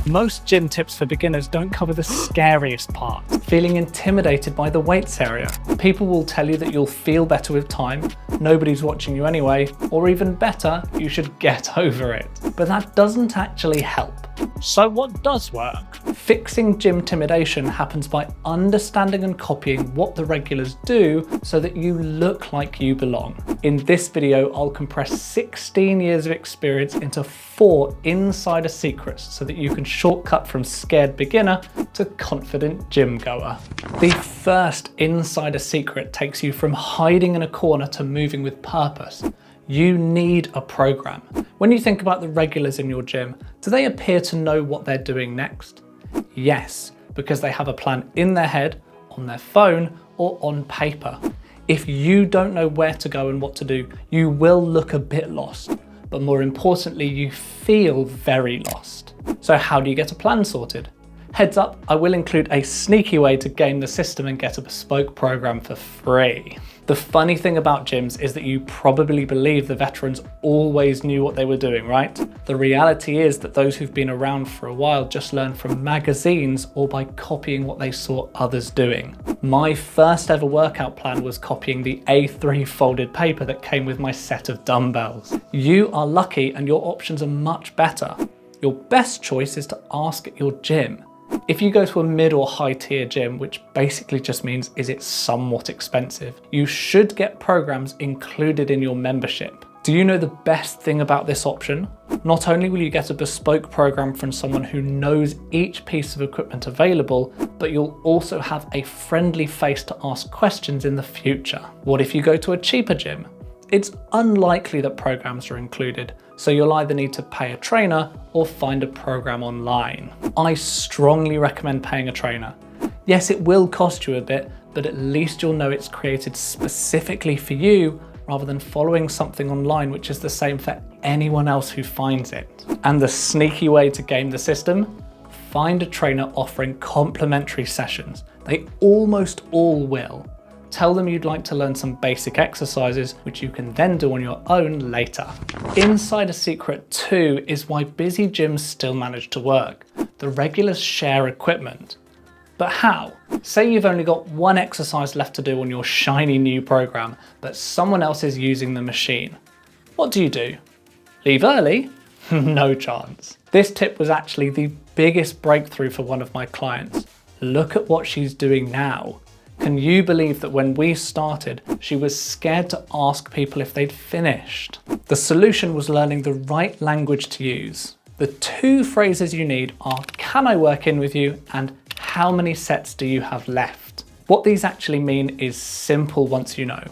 Most gym tips for beginners don't cover the scariest part, feeling intimidated by the weights area. People will tell you that you'll feel better with time, nobody's watching you anyway, or even better, you should get over it. But that doesn't actually help. So what does work? Fixing gymtimidation happens by understanding and copying what the regulars do so that you look like you belong. In this video, I'll compress 16 years of experience into 4 insider secrets so that you can shortcut from scared beginner to confident gym goer. The first insider secret takes you from hiding in a corner to moving with purpose. You need a program. When you think about the regulars in your gym, do they appear to know what they're doing next? Yes, because they have a plan in their head, on their phone, or on paper. If you don't know where to go and what to do, you will look a bit lost, but more importantly, you feel very lost. So how do you get a plan sorted? Heads up, I will include a sneaky way to game the system and get a bespoke program for free. The funny thing about gyms is that you probably believe the veterans always knew what they were doing, right? The reality is that those who've been around for a while just learn from magazines or by copying what they saw others doing. My first ever workout plan was copying the A3 folded paper that came with my set of dumbbells. You are lucky and your options are much better. Your best choice is to ask at your gym. If you go to a mid or high tier gym, which basically just means is it somewhat expensive, you should get programs included in your membership. Do you know the best thing about this option? Not only will you get a bespoke program from someone who knows each piece of equipment available, but you'll also have a friendly face to ask questions in the future. What if you go to a cheaper gym? It's unlikely that programs are included, so you'll either need to pay a trainer or find a program online. I strongly recommend paying a trainer. Yes, it will cost you a bit, but at least you'll know it's created specifically for you rather than following something online which is the same for anyone else who finds it. And the sneaky way to game the system? Find a trainer offering complimentary sessions. They almost all will. Tell them you'd like to learn some basic exercises, which you can then do on your own later. Insider secret 2 is why busy gyms still manage to work. The regulars share equipment. But how? Say you've only got one exercise left to do on your shiny new program, but someone else is using the machine. What do? Leave early? No chance. This tip was actually the biggest breakthrough for one of my clients. Look at what she's doing now. Can you believe that when we started, she was scared to ask people if they'd finished? The solution was learning the right language to use. The 2 phrases you need are, can I work in with you? And how many sets do you have left? What these actually mean is simple once you know.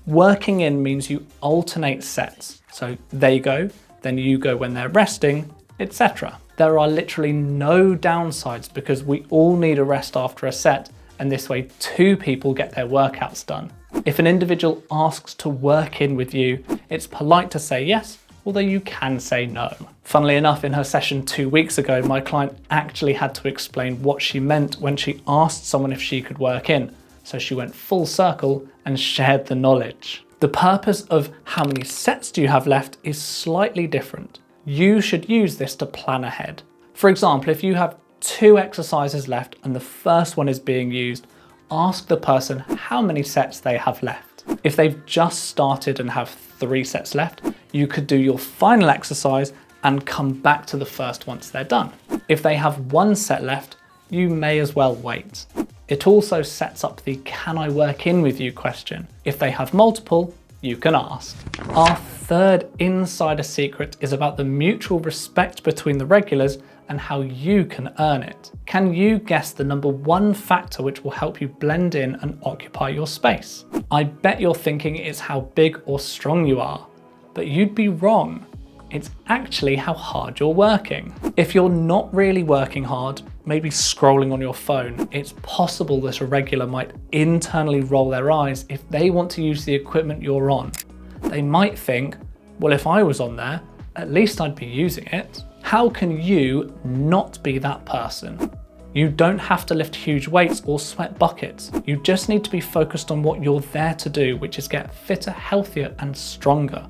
Working in means you alternate sets. So they go, then you go when they're resting, etc. There are literally no downsides because we all need a rest after a set, and this way 2 people get their workouts done. If an individual asks to work in with you, it's polite to say yes, although you can say no. Funnily enough, in her session 2 weeks ago, my client actually had to explain what she meant when she asked someone if she could work in, so she went full circle and shared the knowledge. The purpose of how many sets do you have left is slightly different. You should use this to plan ahead. For example, if you have 2 exercises left and the first one is being used, ask the person how many sets they have left. If they've just started and have 3 sets left, you could do your final exercise and come back to the first once they're done. If they have 1 set left, you may as well wait. It also sets up the can I work in with you question. If they have multiple, you can ask. Our 3rd insider secret is about the mutual respect between the regulars and how you can earn it. Can you guess the number 1 factor which will help you blend in and occupy your space? I bet you're thinking it's how big or strong you are, but you'd be wrong. It's actually how hard you're working. If you're not really working hard, maybe scrolling on your phone, it's possible that a regular might internally roll their eyes if they want to use the equipment you're on. They might think, well, if I was on there, at least I'd be using it. How can you not be that person? You don't have to lift huge weights or sweat buckets. You just need to be focused on what you're there to do, which is get fitter, healthier, and stronger.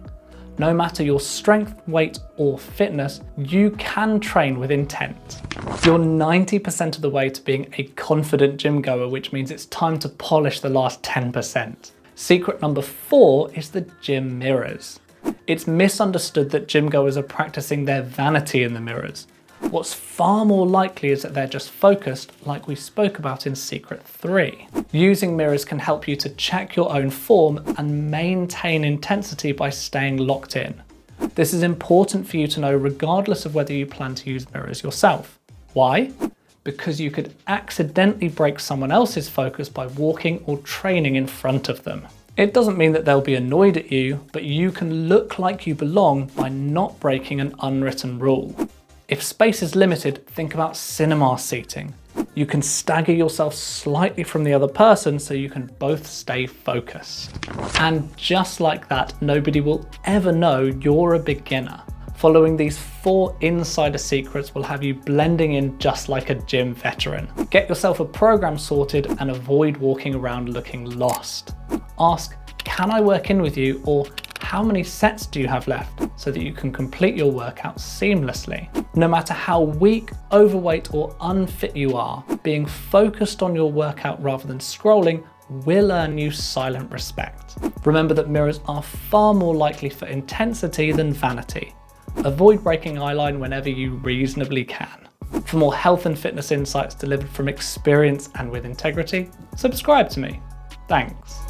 No matter your strength, weight, or fitness, you can train with intent. You're 90% of the way to being a confident gym goer, which means it's time to polish the last 10%. Secret number 4 is the gym mirrors. It's misunderstood that gym goers are practicing their vanity in the mirrors. What's far more likely is that they're just focused, like we spoke about in Secret 3. Using mirrors can help you to check your own form and maintain intensity by staying locked in. This is important for you to know regardless of whether you plan to use mirrors yourself. Why? Because you could accidentally break someone else's focus by walking or training in front of them. It doesn't mean that they'll be annoyed at you, but you can look like you belong by not breaking an unwritten rule. If space is limited, think about cinema seating. You can stagger yourself slightly from the other person so you can both stay focused. And just like that, nobody will ever know you're a beginner. Following these 4 insider secrets will have you blending in just like a gym veteran. Get yourself a program sorted and avoid walking around looking lost. Ask, can I work in with you? Or how many sets do you have left, so that you can complete your workout seamlessly. No matter how weak, overweight, or unfit you are, being focused on your workout rather than scrolling will earn you silent respect. Remember that mirrors are far more likely for intensity than vanity. Avoid breaking eyeline whenever you reasonably can. For more health and fitness insights delivered from experience and with integrity, subscribe to me. Thanks.